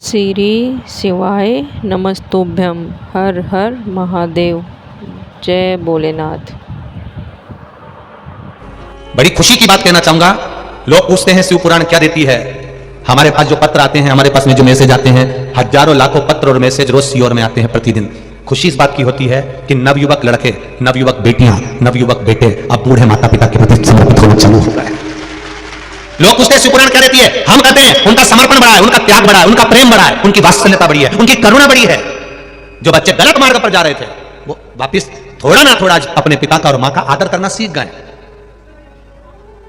श्री शिवाय नमस्तुभ्यम। हर हर महादेव। जय भोलेनाथ। बड़ी खुशी की बात कहना चाहूंगा। लोग पूछते हैं शिव पुराण क्या देती है। हमारे पास जो पत्र आते हैं, हमारे पास में जो मैसेज आते हैं, हजारों लाखों पत्र और मैसेज रोज सीओर में आते हैं प्रतिदिन। खुशी इस बात की होती है कि नवयुवक लड़के, नवयुवक बेटियां, नवयुवक बेटे अब बूढ़े माता पिता के प्रति समर्पित होना चालू हो गए। लोग पूछते हैं शिव पुराण क्या देती है। हम कहते हैं उनका समर्पण बढ़ा है, उनका त्याग बढ़ा है, उनका प्रेम बढ़ा है, उनकी वात्सल्यता बढ़ी है, उनकी करुणा बढ़ी है। जो बच्चे गलत मार्ग पर जा रहे थे वो वापिस थोड़ा ना थोड़ा अपने पिता का और मां का आदर करना सीख गए।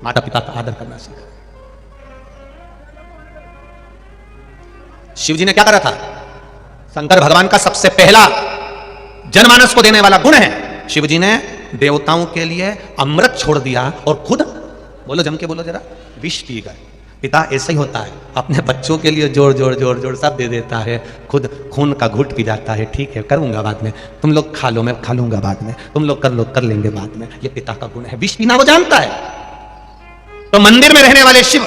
माता पिता का आदर करना सीख गए। शिव जी ने क्या करा था? शंकर भगवान का सबसे पहला जनमानस को देने वाला गुण है, शिव जी ने देवताओं के लिए अमृत छोड़ दिया और खुद, बोलो जम के बोलो जरा, विष पी गए। पिता ऐसा ही होता है, अपने बच्चों के लिए जोड़ जोड़ जोड़ जोड़ सब दे देता है, खुद खून का घुट पी जाता है। ठीक है, करूंगा बाद में, तुम लोग खा लो, मैं खा लूंगा बाद में, तुम लोग कर लो, कर लेंगे बाद में। ये पिता का गुण है, विष पीना वो जानता है। तो मंदिर में रहने वाले शिव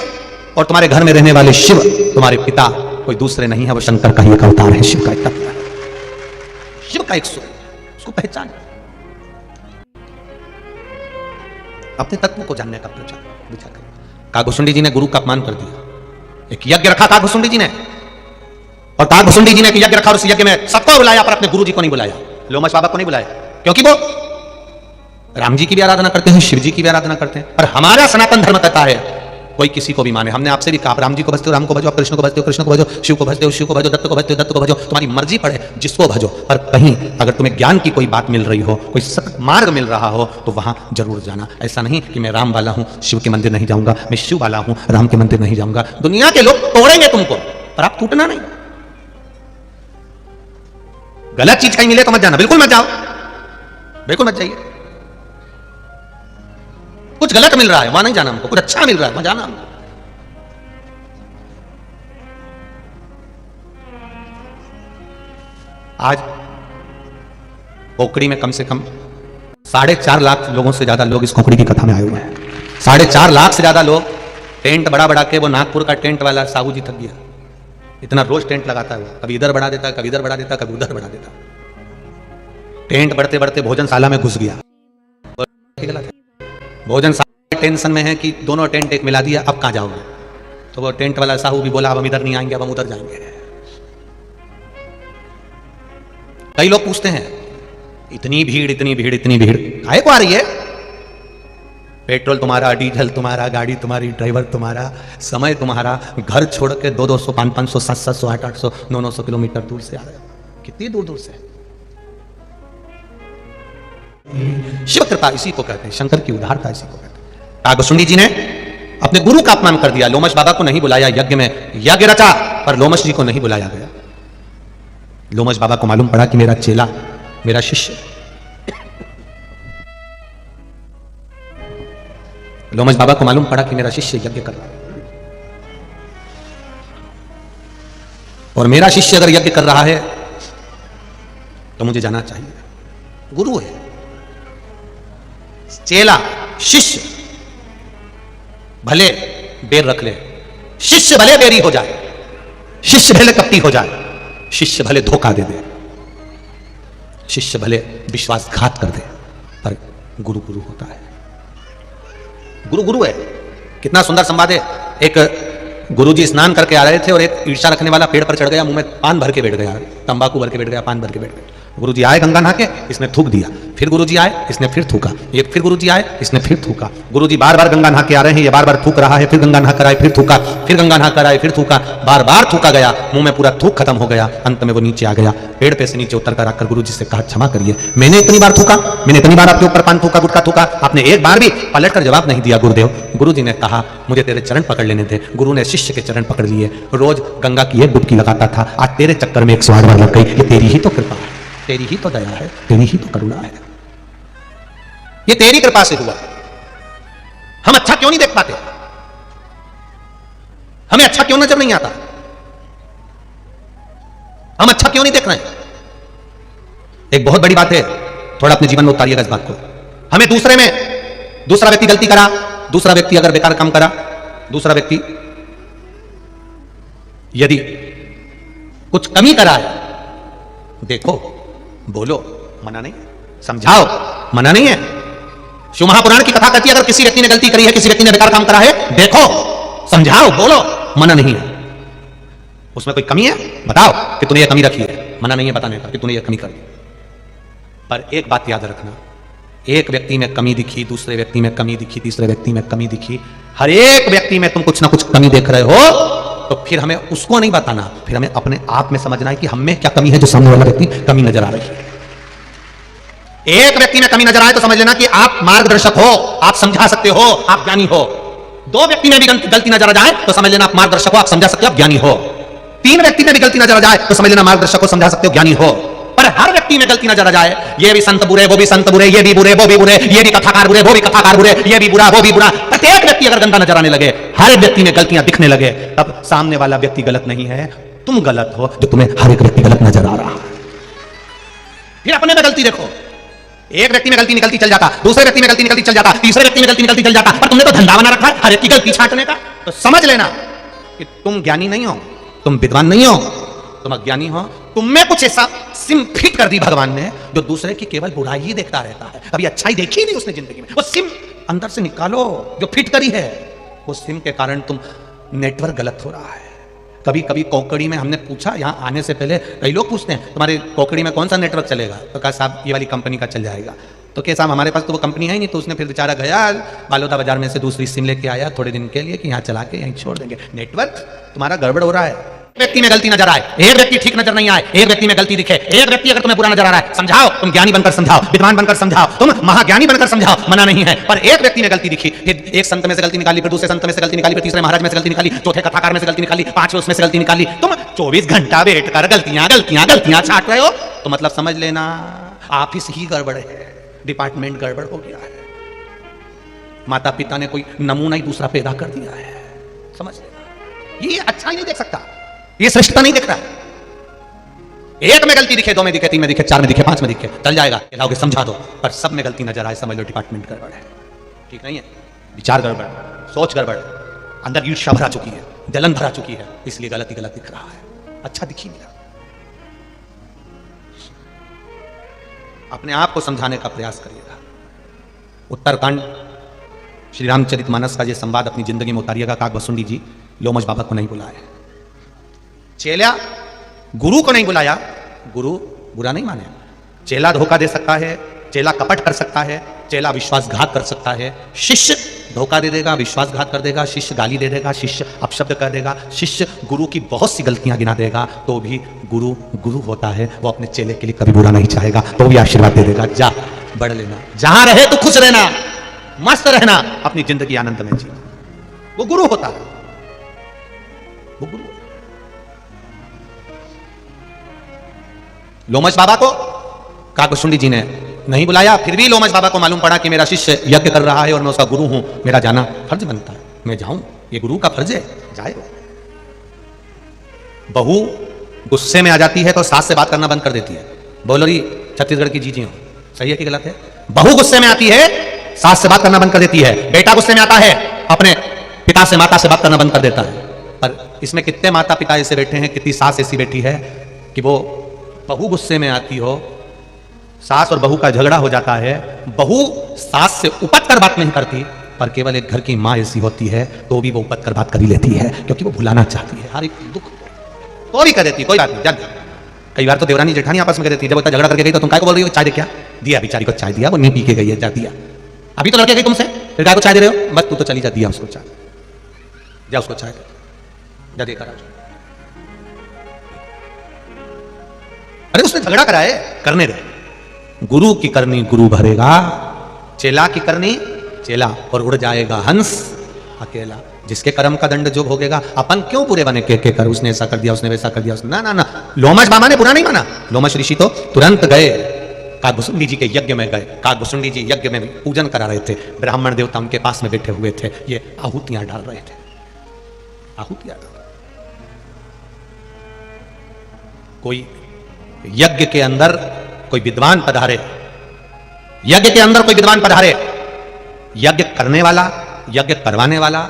और तुम्हारे घर में रहने वाले शिव, तुम्हारे पिता कोई दूसरे नहीं है, वो शंकर का ही एक अवतार है, शिव का एक तत्व है, शिव का एक स्वरूप, उसको पहचान। अपने तत्व को जानने का विचार करें। कागभुसुंडी जी ने गुरु का अपमान कर दिया। एक यज्ञ रखा कागभुसुंडी जी ने, और कागभुसुंडी जी ने एक यज्ञ रखा और उस यज्ञ में सबको बुलाया पर अपने गुरु जी को नहीं बुलाया, लोमश बाबा को नहीं बुलाया, क्योंकि वो राम जी की भी आराधना करते हैं, शिव जी की भी आराधना करते हैं। पर हमारा सनातन धर्म कहता है कोई किसी को भी माने। हमने आपसे भी कहा, आप राम जी को भजते हो राम को भजो, आप कृष्ण को भजते हो कृष्ण को भजो, शिव को भजते हो शिव को भजो, दत्त को भजते हो दत्त को भजो, तुम्हारी मर्जी पड़े जिसको भजो। पर कहीं अगर तुम्हें ज्ञान की कोई बात मिल रही हो, कोई सत मार्ग मिल रहा हो, तो वहां जरूर जाना। ऐसा नहीं कि मैं राम वाला हूं, शिव के मंदिर नहीं जाऊंगा, मैं शिव वाला हूं, राम के मंदिर नहीं जाऊंगा। दुनिया के लोग तोड़ेंगे तुमको, पर आप टूटना नहीं। गलत चीज कहीं मिले तो मत जाना, बिल्कुल मत जाओ, बिल्कुल मत जाइए। कुछ गलत मिल रहा है वहां नहीं जाना हमको, कुछ अच्छा मिल रहा है वहां जाना हमको। आज खोखड़ी में कम से कम 4.5 लाख लोगों से ज्यादा लोग इस खोखड़ी की कथा में आए हुए हैं। 4.5 लाख से ज्यादा लोग। टेंट बड़ा बड़ा के, वो नागपुर का टेंट वाला साहू जी थक गया, इतना रोज टेंट लगाता है वो, कभी इधर बढ़ा देता, कभी इधर बढ़ा देता, कभी उधर बढ़ा देता। टेंट बढ़ते बढ़ते भोजनशाला में घुस गया। भोजनशाला टेंशन में है कि दोनों टेंट एक मिला दिया, अब कहां जाओगे? तो वो टेंट वाला साहू भी बोला अब हम इधर नहीं आएंगे, अब हम उधर जाएंगे। कई लोग पूछते हैं इतनी भीड़ इतनी भीड़ इतनी भीड़ काहे को आ रही है? पेट्रोल तुम्हारा, डीजल तुम्हारा, गाड़ी तुम्हारी, ड्राइवर तुम्हारा, समय तुम्हारा, घर छोड़ के 200, 500, 700, 800, 900 किलोमीटर दूर से आ रहे हो। कितनी दूर दूर से। शिव कृपा इसी को कहते हैं, शंकर की उदारता इसी को कहते हैं। कागभुसुंडी जी ने अपने गुरु का अपमान कर दिया। लोमश बाबा को नहीं बुलाया यज्ञ में, यज्ञ रचा पर लोमश जी को नहीं बुलाया गया। लोमश बाबा को मालूम पड़ा कि मेरा चेला, मेरा शिष्य, लोमश बाबा को मालूम पड़ा कि मेरा शिष्य यज्ञ कर रहा है, और मेरा शिष्य अगर यज्ञ कर रहा है तो मुझे जाना चाहिए। गुरु है, चेला, शिष्य भले बेर रख ले, शिष्य भले बेरी हो जाए, शिष्य भले कपटी हो जाए, शिष्य भले धोखा दे दे, शिष्य भले विश्वासघात कर दे, पर गुरु गुरु होता है। गुरु गुरु है। कितना सुंदर संवाद है। एक गुरुजी स्नान करके आ रहे थे और एक ईर्षा रखने वाला पेड़ पर चढ़ गया, मुंह में पान भर के बैठ गया, तंबाकू भर के बैठ गया, पान भर के बैठ गया। गुरुजी आए गंगा नहा के, इसने थूक दिया। फिर गुरुजी आए, इसने फिर थूका। ये फिर गुरुजी आए, इसने फिर थूका। गुरुजी बार बार गंगा नहा के आ रहे हैं, ये बार बार थूक रहा है, फिर गंगा नहा कर आए, फिर थूका, फिर गंगा नहा कर आए, फिर थूका, बार बार थूका गया, मुंह में पूरा थूक खत्म हो गया। अंत में वो नीचे आ गया, पेड़ पे से नीचे उतर कर आकर गुरुजी से कहा क्षमा करिए, मैंने इतनी बार थूका, मैंने इतनी बार आपके ऊपर पान थूका, गुटखा थूका, आपने एक बार भी पलट कर जवाब नहीं दिया गुरुदेव। गुरुजी ने कहा मुझे तेरे चरण पकड़ लेने थे। गुरु ने शिष्य के चरण पकड़ लिए, रोज गंगा की एक डुबकी लगाता था, आज तेरे चक्कर में 108 बार लग गई। ये तेरी ही तो कृपा है, तेरी ही तो दया है, तेरी ही तो करुणा है, ये तेरी कृपा से हुआ। हम अच्छा क्यों नहीं देख पाते? हमें अच्छा क्यों नजर नहीं आता? हम अच्छा क्यों नहीं देख रहे हैं? एक बहुत बड़ी बात है, थोड़ा अपने जीवन में उतारिएगा इस बात को। हमें दूसरे में, दूसरा व्यक्ति गलती करा, दूसरा व्यक्ति अगर बेकार काम करा, दूसरा व्यक्ति यदि कुछ कमी करा है, देखो, बोलो, मना नहीं, समझाओ, मना नहीं है। शिव महापुराण की कथा कहती है अगर किसी व्यक्ति ने गलती करी है, किसी व्यक्ति ने बेकार काम करा है, देखो, समझाओ, बोलो, मना नहीं है। उसमें कोई कमी है, बताओ कि तूने ये कमी रखी है, मना नहीं है बताने का कि तूने ये कमी कर दी। पर एक बात याद रखना, एक व्यक्ति में कमी दिखी, दूसरे व्यक्ति में कमी दिखी, तीसरे व्यक्ति में कमी दिखी, हर एक व्यक्ति में तुम कुछ ना कुछ कमी देख रहे हो, तो फिर हमें उसको नहीं बताना, फिर हमें अपने आप में समझना है कि हम में क्या कमी है जो सामने वाला व्यक्ति कमी नजर आ रही है। एक व्यक्ति में कमी नजर आए तो समझ लेना कि आप मार्गदर्शक हो, आप समझा सकते हो, आप ज्ञानी हो। दो व्यक्ति में भी गलती नजर आ जाए तो समझ लेना आप मार्गदर्शक हो, आप समझा सकते हो, आप ज्ञानी हो। तीन व्यक्ति में भी गलती नजर आ जाए तो समझ लेना मार्गदर्शक हो, समझा सकते हो, ज्ञानी हो। पर हर व्यक्ति में गलती नजर आ जाए, ये भी संत बुरे, वो भी संत बुरे, ये भी बुरे, वो भी बुरे, ये भी कथाकार बुरे, वो भी कथाकार बुरे, ये भी बुरा, वो भी बुरा, प्रत्येक व्यक्ति अगर गंदा नजर आने लगे, हर व्यक्ति में गलतियां दिखने लगे, तब सामने वाला व्यक्ति गलत नहीं है, तुम गलत हो जो तुम्हें हर एक व्यक्ति गलत नजर आ रहा है। फिर अपने में गलती देखो, एक व्यक्ति में गलती निकलती चल जाता, दूसरे व्यक्ति में गलती निकलती चल जाता, तीसरे व्यक्ति में गलती निकलती चल जाता, पर तुमने तो धंधा बना रखा है हर एक की गलती छांटने का। तो समझ लेना कि तुम ज्ञानी नहीं हो, तुम विद्वान नहीं हो, तुम अज्ञानी हो। तुम में कुछ ऐसा सिम फिट कर दी भगवान ने जो दूसरे की केवल बुराई ही देखता रहता है, कभी अच्छाई देखी ही नहीं उसने जिंदगी में। वो सिम अंदर से निकालो जो फिट करी है, वो सिम के कारण तुम नेटवर्क गलत हो रहा है। कभी कभी कोकड़ी में हमने पूछा, यहाँ आने से पहले कई लोग पूछते हैं तुम्हारे कोकड़ी में कौन सा नेटवर्क चलेगा, तो कहा साहब ये वाली कंपनी का चल जाएगा। तो क्या साहब हमारे पास तो वो कंपनी है ही नहीं। तो उसने फिर बेचारा गया बालोदा बाजार में से दूसरी सिम लेके आया थोड़े दिन के लिए कि यहाँ चला के यहीं छोड़ देंगे। नेटवर्क तुम्हारा गड़बड़ हो रहा है। व्यक्ति में गलती नजर आए, एक व्यक्ति ठीक नजर नहीं आए, एक व्यक्ति में गलती दिखे, एक व्यक्ति अगर तुम्हें बुरा नजर आ रहा है, समझाओ, तुम ज्ञानी बनकर समझाओ, विद्वान बनकर समझाओ, तुम महाज्ञानी बनकर समझाओ, मना नहीं है। पर एक व्यक्ति में गलती दिखी, फिर एक संत में से गलती निकाली, फिर दूसरे संत में से गलती निकाली, फिर तीसरे महाराज में से गलती निकाली, चौथे कथाकार में से गलती निकाली, पांचवें उसमें से गलती निकाली, तुम 24 घंटा बैठ कर गलतियां गलतियां गलतियां छाट रहे हो, तो मतलब समझ लेना ऑफिस ही गड़बड़ है, डिपार्टमेंट गड़बड़ हो गया है, माता पिता ने कोई नमूना ही दूसरा पैदा कर दिया है। समझ लेना ये अच्छा ही नहीं देख सकता, ये श्रेष्ठता नहीं दिख रहा। एक में गलती दिखे, दो में दिखे, तीन में दिखे, चार में दिखे, पांच में दिखे, चल जाएगा, लाओगे समझा दो। पर सब में गलती नजर आए, समझ लो डिपार्टमेंट गड़बड़ है, ठीक नहीं है, विचार गड़बड़, सोच गड़बड़, अंदर ईर्ष्या भरा चुकी है, जलन भरा चुकी है, इसलिए गलत ही गलत दिख रहा है, अच्छा दिख ही नहीं रहा। अपने आप को समझाने का प्रयास करिएगा। उत्तरकांड श्री रामचरितमानस का ये संवाद अपनी जिंदगी में उतारिएगा। काकभुसुंडी जी लोमश बाबा को नहीं बुलाए, चेला गुरु को नहीं बुलाया, गुरु बुरा नहीं माने। चेला धोखा दे सकता है, चेला कपट कर सकता है, चेला विश्वासघात कर सकता है, शिष्य धोखा दे देगा, विश्वासघात कर देगा, शिष्य गाली दे देगा, शिष्य अपशब्द कर देगा, शिष्य गुरु की बहुत सी गलतियां गिना देगा, तो भी गुरु गुरु होता है, वो अपने चेले के लिए कभी बुरा नहीं चाहेगा, तो भी आशीर्वाद दे देगा, जा बढ़ लेना, जहां रहे तो खुश रहना, मस्त रहना, अपनी जिंदगी आनंद में जी। वो गुरु होता है, वो गुरु। लोमश बाबा को काकभुसुंडी जी ने नहीं बुलाया, फिर भी लोमश बाबा को मालूम पड़ा कि मेरा शिष्य यज्ञ कर रहा है और मैं उसका गुरु हूं, मेरा जाना फर्ज बनता है, मैं जाऊं, ये गुरु का फर्ज है, जाए। बहू गुस्से में आ जाती है तो सास से बात करना बंद कर देती है। बोलो री छत्तीसगढ़ की जीजी हो, सही है कि गलत है? बहू गुस्से में आती है, सास से बात करना बंद कर देती है। बेटा गुस्से में आता है, अपने पिता से माता से बात करना बंद कर देता है। पर इसमें कितने माता पिता ऐसे बैठे हैं, कितनी सास ऐसी बैठी है कि वो बहू गुस्से में आती हो, सास और बहू का झगड़ा हो जाता है, बहू सास से उपट कर बात नहीं करती, पर केवल एक घर की माँ ऐसी होती है तो भी वो उपट कर बात कर ही लेती है, क्योंकि वो भुलाना चाहती है हर एक दुख, तो भी कर देती, कोई बात नहीं, जब कई बार तो देवरानी जेठानी आपस में कर देती है, जब वो झगड़ा करके गई तो तुम काय को बोल रही हो, चाय दे, क्या दिया बेचारी को चाय दिया, वो नहीं पी के गई है, जा दिया, अभी तो लड़के गई तुमसे, फिर काय को चाय दे रहे हो, बस तू तो चली जा, दिया उसको चाय, जा उसको चाय जा देकर आ। अरे उसने झगड़ा कराए, करने दे, गुरु की करनी गुरु भरेगा, चेला की करनी चेला, और उड़ जाएगा हंस अकेला। जिसके कर्म का दंड जो भोगेगा। अपन क्यों पूरे बने के कर, उसने ऐसा कर दिया, उसने वैसा कर दिया, ना ना ना। लोमश बाबा ने बुरा नहीं माना, लोमश ऋषि तो तुरंत गए, काकभुसुंडी जी के यज्ञ में गए। काकभुसुंडी जी यज्ञ में पूजन करा रहे थे, ब्राह्मण देवता उनके पास में बैठे हुए थे, ये आहुतियां डाल रहे थे, आहुतियां डाल। कोई यज्ञ के अंदर कोई विद्वान पधारे, यज्ञ के अंदर कोई विद्वान पधारे, यज्ञ करने वाला, यज्ञ करवाने वाला,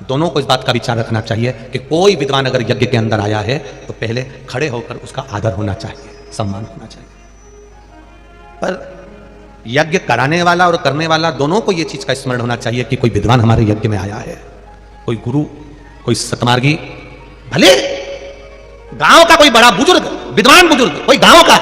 दोनों को इस बात का विचार रखना चाहिए कि कोई विद्वान अगर यज्ञ के अंदर आया है तो पहले खड़े होकर उसका आदर होना चाहिए, सम्मान होना चाहिए। पर यज्ञ कराने वाला और करने वाला दोनों को यह चीज का स्मरण होना चाहिए कि कोई विद्वान हमारे यज्ञ में आया है, कोई गुरु, कोई सतमार्गी, भले गांव का कोई बड़ा बुजुर्ग, विद्वान बुजुर्ग, कोई गांव का,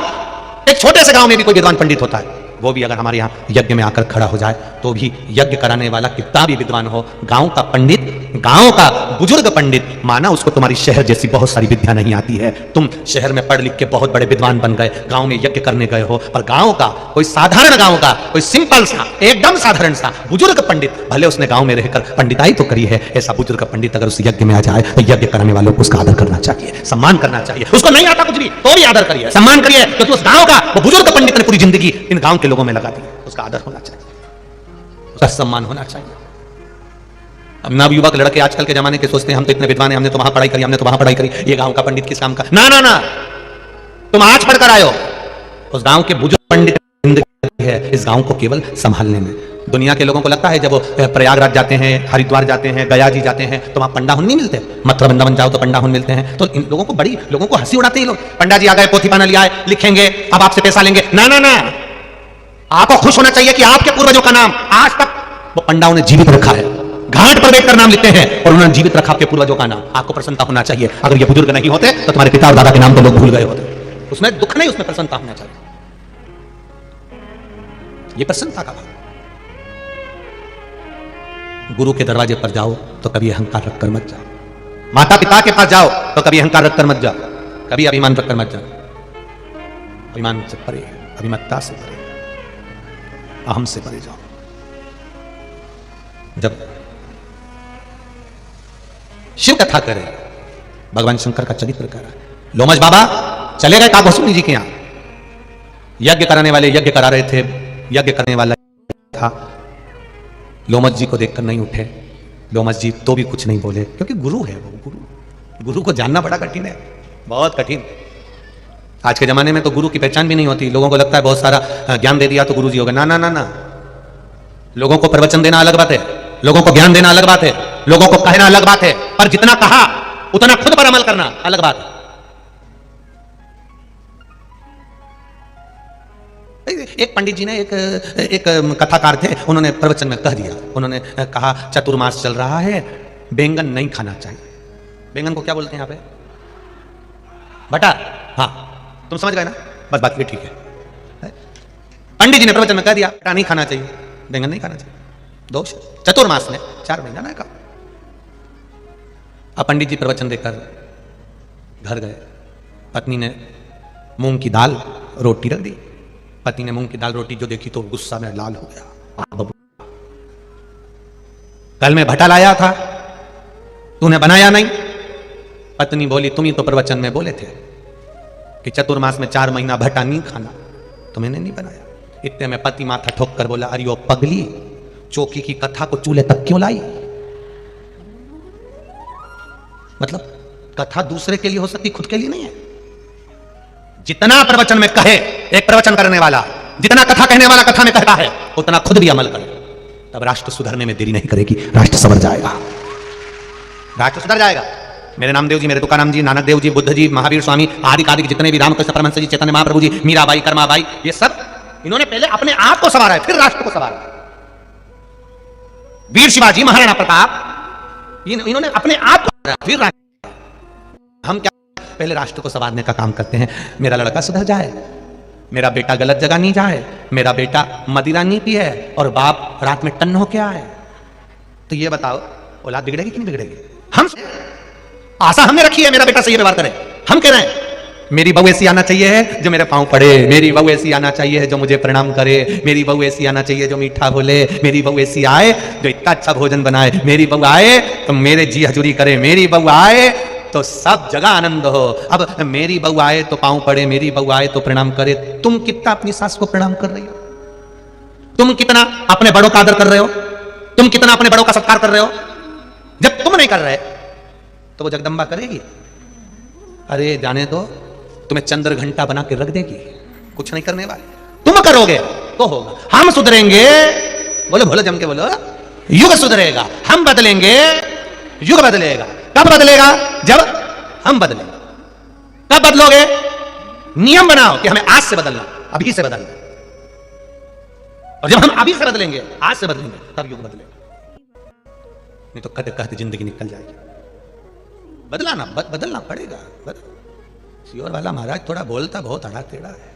एक छोटे से गांव में भी कोई विद्वान पंडित होता है, वो भी अगर हमारे यहाँ यज्ञ में आकर खड़ा हो जाए तो भी यज्ञ कराने वाला कितना भी विद्वान हो, गांव का पंडित, गांव का बुजुर्ग पंडित, माना उसको तुम्हारी शहर जैसी बहुत सारी विद्या नहीं आती है, तुम शहर में पढ़ लिख के बहुत बड़े विद्वान बन गए, गांव में यज्ञ करने गए हो, पर गांव का कोई साधारण, गांव का कोई सिंपल सा, एकदम साधारण सा बुजुर्ग पंडित, भले उसने गांव में रहकर पंडिताई तो करी है, ऐसा बुजुर्ग पंडित अगर उस यज्ञ में आ जाए तो यज्ञ कराने वालों को उसका आदर करना चाहिए, सम्मान करना चाहिए। उसको नहीं आता कुछ भी तो भी आदर करिए, सम्मान करिए, क्योंकि उस गांव का वो बुजुर्ग पंडित ने पूरी जिंदगी इन गांव के लोगों में लगा दी, उसका आदर होना चाहिए, उसका सम्मान होना चाहिए। अब नवयुवक लड़के आजकल के जमाने के सोचते हैं हम तो इतने विद्वान हैं, हमने तो वहां पढ़ाई करी, हमने तो वहां पढ़ाई करी, ये गांव का पंडित किस काम का? ना ना ना, तुम आज पढ़कर आयो, उस गांव के बुजुर्ग पंडित जिंदगी है इस गांव को केवल संभालने में। दुनिया के लोगों को लगता है जब वो प्रयागराज जाते हैं, हरिद्वार जाते हैं, गया जी जाते हैं तो वहां पंडाहुन नहीं मिलते, मथुरा वृंदावन जाओ तो पंडाहुन मिलते हैं, तो इन लोगों को बड़ी, लोगों को हंसी उड़ाते हैं लोग, पंडा जी आ गए, पोथी पाना लिया है, लिखेंगे, अब आपसे पैसा लेंगे। ना ना ना, आपको खुश होना चाहिए कि आपके पूर्वजों का नाम आज तक वो पंडाओं ने जीवित रखा है, घाट पर बैठकर नाम लिखते हैं और उन्होंने जीवित रखा आपके पूर्वजों का नाम, आपको प्रसन्नता होना चाहिए। अगर ये बुजुर्ग नहीं होते तो तुम्हारे पिता और दादा के नाम तो लोग भूल गए होते, उसमें दुख नहीं, उसमें प्रसन्नता होना चाहिए, ये प्रसन्नता का भाव। गुरु के दरवाजे पर जाओ तो कभी अहंकार रखकर मत जाओ, माता पिता के पास जाओ तो कभी अहंकार रखकर मत जाओ, कभी अभिमान रखकर मत जाओ, अभिमान से परे, अभिमत्ता से परे, अहम से परे जाओ। जब शिव कथा करे, भगवान शंकर का चरित्र कर, लोमश बाबा चले गए काकोसुनी जी के यहां, यज्ञ कराने वाले यज्ञ करा रहे थे, यज्ञ करने वाला था, लोमश जी को देखकर नहीं उठे, लोमश जी तो भी कुछ नहीं बोले, क्योंकि गुरु है वो, गुरु को जानना बड़ा कठिन है, बहुत कठिन। आज के जमाने में तो गुरु की पहचान भी नहीं होती, लोगों को लगता है बहुत सारा ज्ञान दे दिया तो गुरु जी हो गए। ना ना ना ना, लोगों को प्रवचन देना अलग बात है, लोगों को ज्ञान देना अलग बात है, लोगों को कहना अलग बात है, पर जितना कहा उतना खुद पर अमल करना अलग बात है। एक पंडित जी ने एक कथाकार थे, उन्होंने प्रवचन में कह दिया, उन्होंने कहा चतुर्मास चल रहा है, बैंगन नहीं खाना चाहिए। बैंगन को क्या बोलते हैं यहाँ पे? बटा, हाँ तुम समझ गए ना, बस बात ये ठीक है। पंडित जी ने प्रवचन में कह दिया बटा नहीं खाना चाहिए, बैंगन नहीं खाना चाहिए, दोष। चतुर्मास में 4 महीना ना खाओ। अब पंडित जी प्रवचन देकर घर गए, पत्नी ने मूंग की दाल रोटी रख दी, पति ने मूंग की दाल रोटी जो देखी तो गुस्सा में लाल हो गया। कल मैं भटा लाया था, तूने बनाया नहीं। पत्नी बोली तुम ही तो प्रवचन में बोले थे कि चतुर्मास में 4 महीना भटा नहीं खाना, तो मैंने नहीं बनाया। इतने में पति माथा ठोक कर बोला अरे ओ पगली, चौकी की कथा को चूल्हे तक क्यों लाई? मतलब कथा दूसरे के लिए हो सकती, खुद के लिए नहीं है। जितना प्रवचन में कहे एक प्रवचन करने वाला, जितना कथा कहने वाला कथा में कहता है, उतना खुद भी अमल करे, तब राष्ट्र सुधरने में देरी नहीं करेगी, राष्ट्र संवर जाएगा, राष्ट्र सुधर जाएगा। मेरे नामदेव जी, मेरे तुकाराम जी, नानक देव जी, बुद्ध जी, महावीर स्वामी आदि आदि जितने भी रामकृष्ण परमहंस जी, चैतन्य महाप्रभु जी, मीराबाई, कर्माबाई, ये सब इन्होंने पहले अपने आप को संवारा है, फिर राष्ट्र को संवारा। वीर शिवाजी, महाराणा प्रताप, इन्होंने अपने आप को फिर राष्ट्र। हम क्या पहले राष्ट्र को संवारने का काम करते हैं, मेरा लड़का सुधर जाए, मेरा बेटा गलत जगह नहीं जाए, मेरा बेटा मदिरा नहीं पिए और बाप रात में टन्न होके आए। तो ये बताओ औलाद बिगड़ेगी कि नहीं बिगड़ेगी? हम आशा हमने रखी है मेरा बेटा सही व्यवहार करे, हम कह रहे हैं मेरी बहू ऐसी आना चाहिए है जो मेरे पांव पड़े, मेरी बहू ऐसी आना चाहिए है जो मुझे प्रणाम करे, मेरी बहू ऐसी आना चाहिए जो मीठा बोले, मेरी बहू ऐसी आए जो इतना अच्छा भोजन बनाए, मेरी बहू आए तो मेरे जी हजूरी करे, मेरी बहू आए तो सब जगह आनंद हो। अब मेरी बहू आए तो पांव पड़े, मेरी बहू आए तो प्रणाम करे। तुम कितना अपनी सास को प्रणाम कर रही हो? तुम कितना अपने बड़ों का आदर कर रहे हो? तुम कितना अपने बड़ों का सत्कार कर रहे हो? जब तुम नहीं कर रहे तो वो जगदम्बा करेगी? अरे जाने दो, तुम्हें चंद्र घंटा बना के रख देगी, कुछ नहीं करने वाले। तुम करोगे तो होगा, हम सुधरेंगे, बोलो बोलो जम के बोलो, युग सुधरेगा, हम बदलेंगे युग बदलेगा। कब बदलेगा? जब हम बदलेंगे। कब बदलोगे? नियम बनाओ कि हमें आज से बदलना, अभी से बदलना। और जब हम अभी से बदलेंगे, आज से बदलेंगे, तब युग बदलेगा। नहीं तो कहते कहते जिंदगी निकल जाएगी। बदलना पड़ेगा। श्योर वाला महाराज थोड़ा बोलता बहुत अड़ा टेढ़ा है,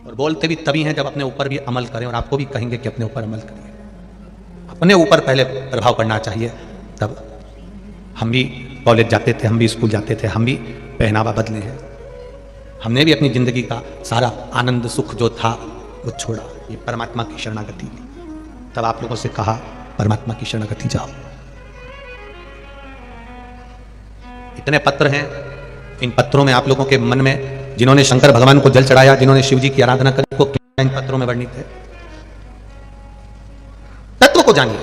और बोलते भी तभी हैं जब अपने ऊपर भी अमल करें। और आपको भी कहेंगे कि अपने ऊपर अमल करिए, अपने ऊपर पहले प्रभाव पड़ना चाहिए। तब हम भी कॉलेज जाते थे, हम भी स्कूल जाते थे, हम भी पहनावा बदले हैं, हमने भी अपनी जिंदगी का सारा आनंद सुख जो था वो छोड़ा, ये परमात्मा की शरणागति ली। तब आप लोगों से कहा परमात्मा की शरणागति जाओ। इतने पत्र हैं, इन पत्रों में आप लोगों के मन में जिन्होंने शंकर भगवान को जल चढ़ाया, जिन्होंने शिव जी की आराधना करी, वो क्या इन पत्रों में वर्णित है? तत्व को जानिए।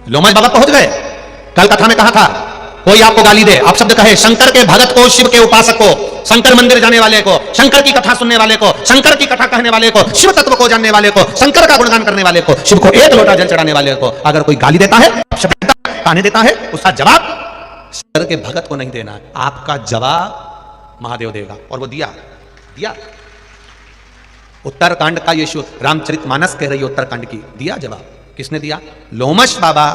लोमश बाबा पहुंच गए। कल कथा में कहा था, कोई आपको गाली दे, आप शब्द कहे शंकर के भगत को, शिव के उपासक को, शंकर मंदिर जाने वाले को, शंकर की कथा सुनने वाले को, शंकर की कथा कहने वाले को, शिव तत्व को जानने वाले को, शंकर का गुणगान करने वाले को, शिव को एक लोटा जल चढ़ाने वाले को अगर कोई गाली देता है, शब्द ताने देता है, उसका जवाब शंकर के भगत को नहीं देना है, आपका जवाब महादेव देगा। और वो दिया। उत्तरकांड का ये रामचरितमानस कह रही है, उत्तरकांड की दिया जवाब। किसने दिया? लोमश बाबा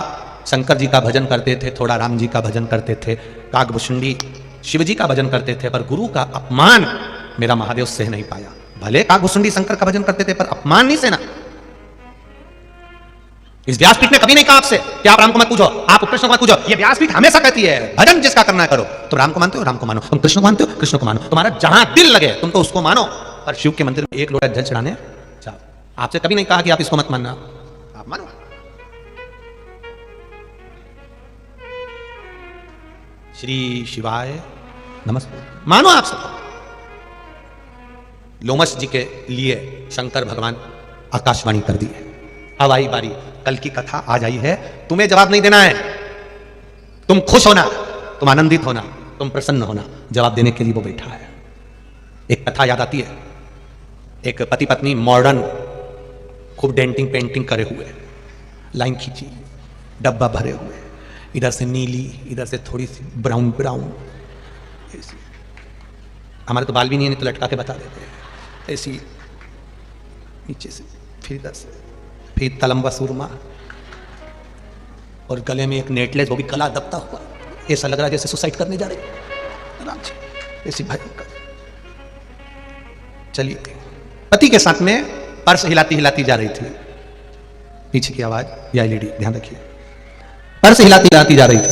शंकर जी का भजन करते थे, थोड़ा राम जी का भजन करते थे, काकभुशुंडी शिव जी का भजन करते थे, पर गुरु का अपमान मेरा महादेव सह नहीं पाया। भले काकभुशुंडी शंकर का भजन करते थे, पर अपमान नहीं सहना। इस व्यासपीठ ने कभी नहीं कहा आपसे कि आप राम को मत पूजो, आप कृष्ण को मत पूजो। ये व्यासपीठ हमेशा कहती है भजन जिसका करना है करो। तुम राम को मानते हो, राम को मानो। तुम कृष्ण को मानते हो, कृष्ण को मानो। तुम्हारा जहां दिल लगे तुम तो उसको मानो, पर शिव के मंदिर में एक लोटा जल चढ़ाने जाओ। आपसे कभी नहीं कहा कि आप इसको मत मानना, आप मानो। श्री शिवाय नमस्ते, मानो आप सब। लोमश जी के लिए शंकर भगवान आकाशवाणी कर दी है। अब आई बारी, कल की कथा आज आई है, तुम्हें जवाब नहीं देना है। तुम खुश होना, तुम आनंदित होना, तुम प्रसन्न होना। जवाब देने के लिए वो बैठा है। एक कथा याद आती है, एक पति पत्नी मॉडर्न खूब डेंटिंग पेंटिंग करे हुए, लाइन खींची, डब्बा भरे हुए, इधर से नीली, इधर से थोड़ी सी ब्राउन ब्राउन। हमारे तो बाल भी नहीं है, नहीं तो लटका के बता देते हैं। ऐसी नीचे से, फिर इधर से, फिर तलम्बा सुरमा, और गले में एक नेकलेस, वो भी गला दबता हुआ। ऐसा लग रहा है जैसे सुसाइड करने जा रहे आराम से, ऐसी भयंकर। चलिए, पति के साथ में पर्स हिलाती हिलाती जा रही थी। पीछे की आवाज, या लेडी ध्यान रखिए, पर्स हिलाती हिलाती जा रही थी।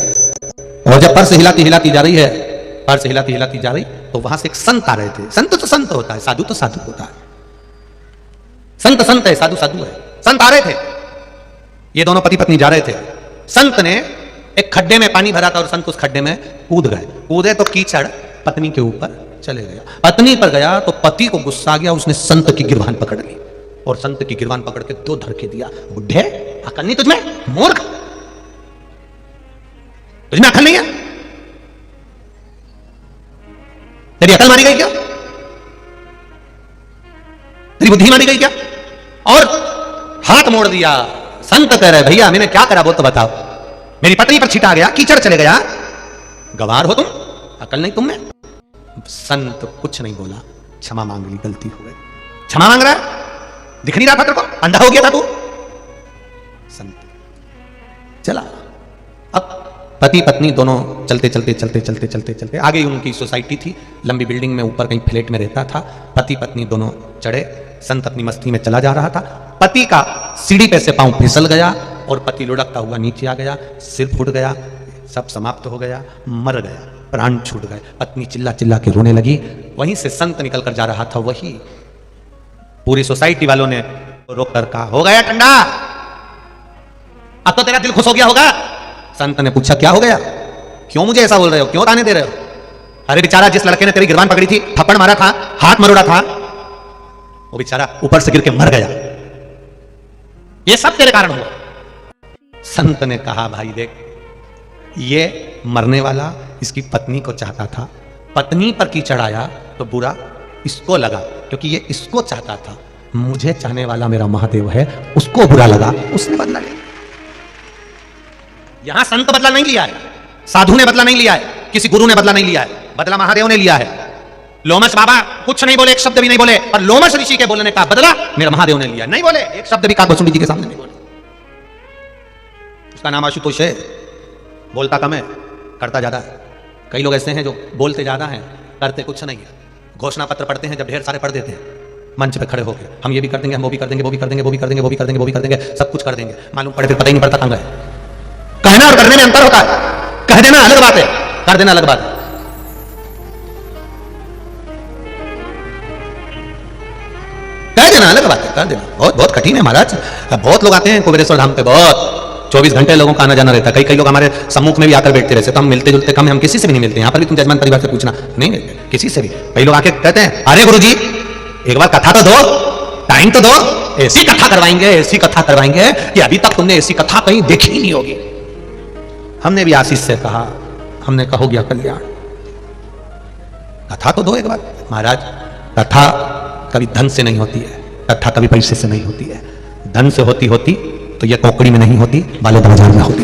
और जब पर्स हिलाती हिलाती जा रही है, पर्स हिलाती हिलाती जा रही, तो वहां से एक संत आ रहे थे। संत तो संत होता है, साधु तो साधु होता है। संत संत है, साधु साधु है। संत आ रहे थे, ये दोनों पति पत्नी जा रहे थे। संत ने एक खड्डे में पानी भरा था और संत उस खड्डे में कूद गए। कूदे तो कीचड़ पत्नी के ऊपर चले गया। पत्नी पर गया तो पति को गुस्सा आ गया, उसने संत की गिरबान पकड़ ली और संत की गिरबान पकड़ के दो धड़के दिया। बुढ़े, अकल नहीं तुझमें? मूर्ख, तुझमें अकल नहीं है? तेरी अकल मारी गई क्या? तेरी बुद्धि मारी गई क्या? और हाथ मोड़ दिया। संत कह रहे, भैया मैंने क्या करा वो तो बताओ। मेरी पत्नी पर छिटा गया, कीचड़ चले गया, गवार हो तुम, अकल नहीं तुम में? संत कुछ नहीं बोला, क्षमा मांग ली, गलती हो गई। क्षमा मांग रहा है, दिख नहीं रहा था तेरे को? अंधा हो गया था तू? संत चला। अब पति पत्नी दोनों चलते चलते चलते चलते चलते चलते आगे उनकी सोसाइटी थी, लंबी बिल्डिंग में, ऊपर कहीं फ्लैट में रहता था। पति पत्नी दोनों चढ़े, संत अपनी मस्ती में चला जा रहा था। पति का सीढ़ी पे से पांव फिसल गया और पति लुढ़कता हुआ नीचे आ गया, सिर फूट गया, सब समाप्त हो गया, मर गया, प्राण छूट गए। पत्नी चिल्ला चिल्ला के रोने लगी। वहीं से संत निकल कर जा रहा था। वही पूरी सोसाइटी वालों ने रोक कर कहा, हो गया ठंडा, अब तो तेरा दिल खुश हो गया होगा। संत ने पूछा, क्या हो गया? क्यों मुझे ऐसा बोल रहे हो? क्यों ताने दे रहे हो? अरे बेचारा, जिस लड़के ने तेरी गिरबान पकड़ी थी, थप्पड़ मारा था, हाथ मरोड़ा था, वो बेचारा ऊपर से गिर के मर गया। ये सब तेरे कारण हुआ। संत ने कहा, भाई देख, ये मरने वाला इसकी पत्नी को चाहता था, पत्नी पर कीचड़ आया तो बुरा इसको लगा, क्योंकि ये इसको चाहता था। मुझे चाहने वाला मेरा महादेव है, उसको बुरा लगा, उसने बदला लिया। यहां संत बदला नहीं लिया है, साधु ने बदला नहीं लिया है, किसी गुरु ने बदला नहीं लिया है, बदला महादेव ने लिया है। लोमश बाबा कुछ नहीं बोले, एक शब्द भी नहीं बोले, और लोमश ऋषि के बोलने का बदला मेरा महादेव ने लिया। नहीं बोले एक शब्द भी काकभुसुंडी जी के सामने नहीं बोले। उसका नाम आशुतोष है, बोलता कम है, करता ज्यादा है। कई लोग ऐसे हैं जो बोलते ज्यादा हैं, करते कुछ नहीं है। घोषणा पत्र पढ़ते हैं, जब ढेर सारे पढ़ देते हैं मंच पे खड़े होकर, हम ये भी कर देंगे, हम वो भी कर देंगे, वो भी कर देंगे, वो भी कर देंगे, वो भी कर देंगे, वो भी कर देंगे, सब कुछ कर देंगे। मालूम पड़े फिर पता ही नहीं पड़ता कहां गए। कहना और करने में अंतर होता है। कह देना अलग बात है, कर देना अलग बात है। कह देना अलग बात है, कर देना बहुत बहुत कठिन है महाराज। बहुत लोग आते हैं कुबेरेश्वर धाम पे, बहुत 24 घंटे लोगों का आना जाना रहता है। कई लोग हमारे सम्मुख में भी आकर बैठते रहते, तो हम मिलते जुलते कम है, हम किसी से भी नहीं मिलते। यहाँ पर भी तुम जजमान परिवार से पूछना, नहीं मिलते किसी से भी। कई लोग आके कहते हैं अरे गुरुजी एक बार कथा तो दो, टाइम तो दो, ऐसी कथा करवाएंगे, ऐसी कथा करवाएंगे कि अभी तक तुमने ऐसी कथा कहीं देखी ही नहीं होगी। हमने भी आशीष से कहा, हमने कहा हो गया कल्याण, कथा तो दो एक बार। महाराज कथा कभी धन से नहीं होती है, कथा कभी पैसे से नहीं होती है। धन से होती होती तो ये कोकड़ी में नहीं होती, बालोद बाजार में होती।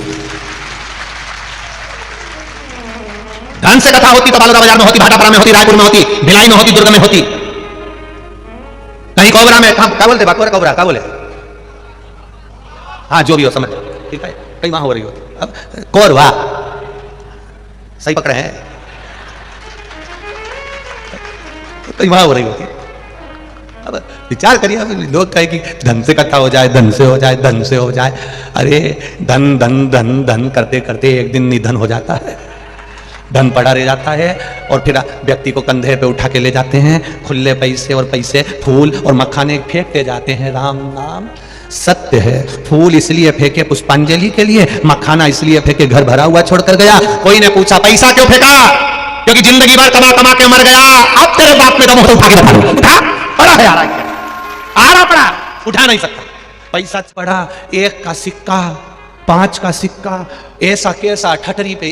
धन से कथा होती तो बालोद बाजार में होती, भाटापारा में होती, रायपुर में होती, भिलाई में होती, दुर्ग में होती, कहीं कोबरा में। क्या बोलते कोबरा क्या बोले, हाँ जो भी हो समझ, ठीक है, कहीं वहां हो रही होती। अब कोरवा सही पकड़े हैं, कहीं वहां हो रही होती। अब विचार करिए, अब लोग कहे कि धन से कथा हो जाए, धन से हो जाए, धन से हो जाए। अरे धन धन धन धन करते करते एक दिन निधन हो जाता है, धन पड़ा रह जाता है, और फिर व्यक्ति को कंधे पे उठा के ले जाते हैं। खुले पैसे और पैसे, फूल और मखाने फेंकते जाते हैं। राम नाम सत्य है। फूल इसलिए फेंके पुष्पांजलि के लिए, मखाना इसलिए फेंके घर भरा हुआ छोड़कर गया। कोई ने पूछा पैसा क्यों फेंका, क्योंकि जिंदगी भर कमा कमा के मर गया, अब तेरे बाप में दम हो तो उठा के उठा, पड़ा है आरा पड़ा, उठा नहीं सकता। पैसा पड़ा, 1 का सिक्का, 5 का सिक्का, ऐसा कैसा ठठरी पे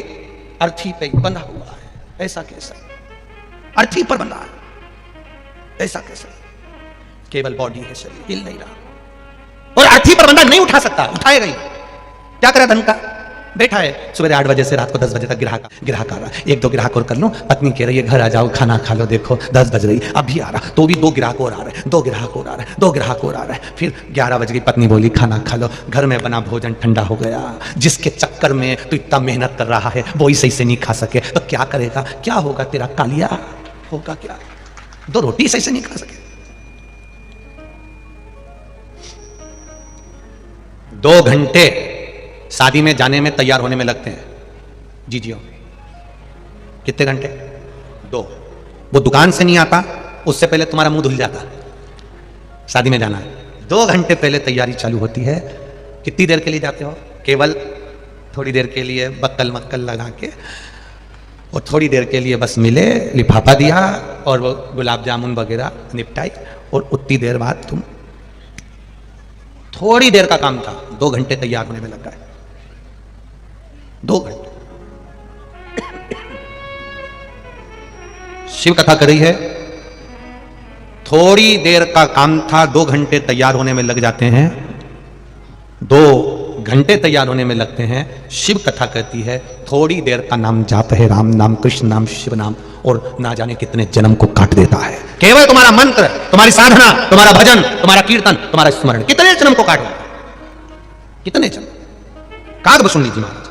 अर्थी पे बंधा हुआ है, ऐसा कैसा अर्थी पर बंधा है, ऐसा कैसा केवल बॉडी है, शरीर हिल नहीं रहा, और अर्थी पर बंधा नहीं उठा सकता, उठाएगा ही। क्या करा धन का, बैठा है सुबह 8 बजे से रात को 10 बजे तक ग्राहक आ रहा है। 1-2 ग्राहक और कर लो, पत्नी कह रही है घर आ जाओ खाना खा लो, देखो 10 बज रही, अभी आ रहा, तो भी 2 ग्राहक और आ रहे हैं, 2 ग्राहक और आ रहे हैं, 2 ग्राहक और आ रहे हैं। फिर 11 बज गई, पत्नी बोली खाना खा लो, घर में बना भोजन ठंडा हो गया। जिसके चक्कर में तू इतना मेहनत कर रहा है वो ही सही से नहीं खा सके तो क्या करेगा, क्या होगा तेरा कालिया, होगा क्या, 2 रोटी सही से नहीं खा सके। 2 घंटे शादी में जाने में तैयार होने में लगते हैं। जी जियो, कितने घंटे, 2। वो दुकान से नहीं आता, उससे पहले तुम्हारा मुंह धुल जाता। शादी में जाना है, 2 घंटे पहले तैयारी चालू होती है। कितनी देर के लिए जाते हो, केवल थोड़ी देर के लिए बक्कल मक्कल लगा के, और थोड़ी देर के लिए बस मिले, लिफाफा दिया और वो गुलाब जामुन वगैरह निपटाई, और उतनी देर बाद तुम, थोड़ी देर का काम था, 2 घंटे तैयार होने में लगा है, 2 घंटे। शिव कथा कर रही है, थोड़ी देर का काम था, 2 घंटे तैयार होने में लग जाते हैं, 2 घंटे तैयार होने में लगते हैं। शिव कथा कहती है थोड़ी देर का नाम जाप है, राम नाम, कृष्ण नाम, शिव नाम, और ना जाने कितने जन्म को काट देता है। केवल तुम्हारा मंत्र, तुम्हारी साधना, तुम्हारा भजन, तुम्हारा कीर्तन, तुम्हारा स्मरण कितने जन्म को काट देता है, कितने जन्म। काकभुसुंडी जी महाराज,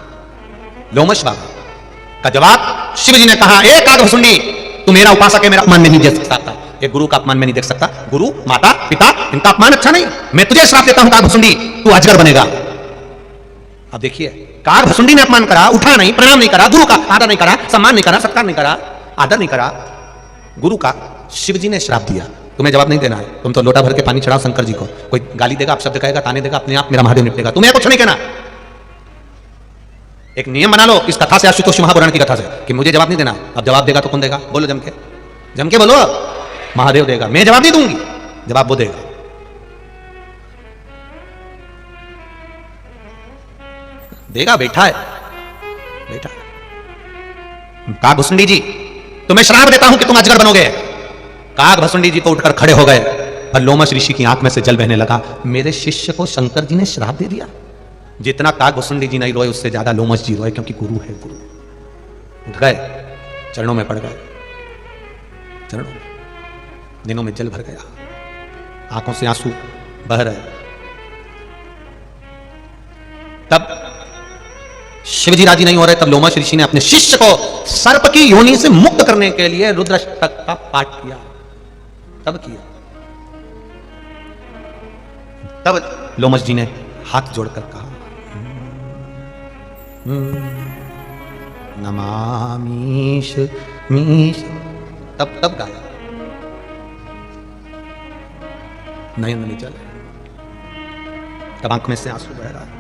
लोमश बाबा का जवाब, शिव जी ने कहा ए काकभुसुंडी, तू मेरा उपासक है, मेरा अपमान में नहीं देख सकता, एक गुरु का अपमान में नहीं देख सकता। गुरु, माता, पिता, इनका अपमान अच्छा नहीं, मैं तुझे श्राप देता हूं काकभुसुंडी, तू अजगर बनेगा। अब देखिए, काकभुसुंडी ने अपमान करा, उठा नहीं, प्रणाम नहीं करा, गुरु का आदर नहीं करा, सम्मान नहीं करा, सत्कार नहीं करा, आदर नहीं करा गुरु का। शिव जी ने श्राप दिया, तुम्हें जवाब नहीं देना है, तुम तो लोटा भर के पानी चढ़ाओ शंकर जी को। कोई गाली देगा, आप शब्द कहेगा, ताने देगा, अपने आप मेरा महादेव निपटेगा, तुम्हें कुछ नहीं कहना। एक नियम बना लो इस कथा से, आशुतोष महापुराण की कथा से, कि मुझे जवाब नहीं देना। अब जवाब देगा तो कौन देगा, बोलो जम के बोलो, महादेव देगा, मैं जवाब नहीं दूंगी, जवाब वो देगा। देगा, बैठा है, बैठा है। काकभुसुंडी जी, तुम्हें श्राप देता हूं कि तुम अजगर बनोगे। काकभुसुंडी जी को उठकर खड़े हो गए, और लोमश ऋषि की आंख में से जल बहने लगा। मेरे शिष्य को शंकर जी ने श्राप दे दिया, जितना काकभूषुंडी जी नहीं रोए उससे ज्यादा लोमश जी रोए, क्योंकि गुरु है गुरु। उठ गए, चरणों में पड़ गए, चरणों में, दिनों में जल भर गया, आंखों से आंसू बह रहे। तब शिवजी राजी नहीं हो रहे, तब लोमश ऋषि ने अपने शिष्य को सर्प की योनि से मुक्त करने के लिए रुद्राष्टक का पाठ किया। तब किया, तब लोमश जी ने हाथ जोड़कर कहा, नमामीश मीश। तब गाया, नयन में जल, तब आंख में से आंसू बह रहा है।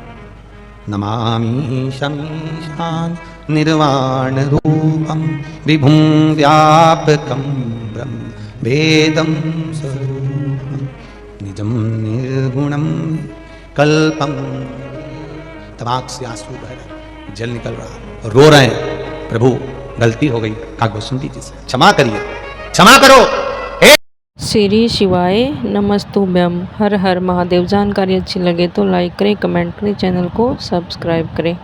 नमामि शमीशान निर्वाण रूपम विभुं व्यापकं ब्रह्म वेदं स्वरूपं निजं निर्गुणं कल्पं। तब आंख से आंसू बह रहे, जल निकल रहा, रो रहे हैं, प्रभु गलती हो गई काकभूषुंडी जी से, क्षमा करिए, क्षमा करो। श्री शिवाय नमस्तुभ्यम। हर हर महादेव। जानकारी अच्छी लगे तो लाइक करें, कमेंट करें, चैनल को सब्सक्राइब करें।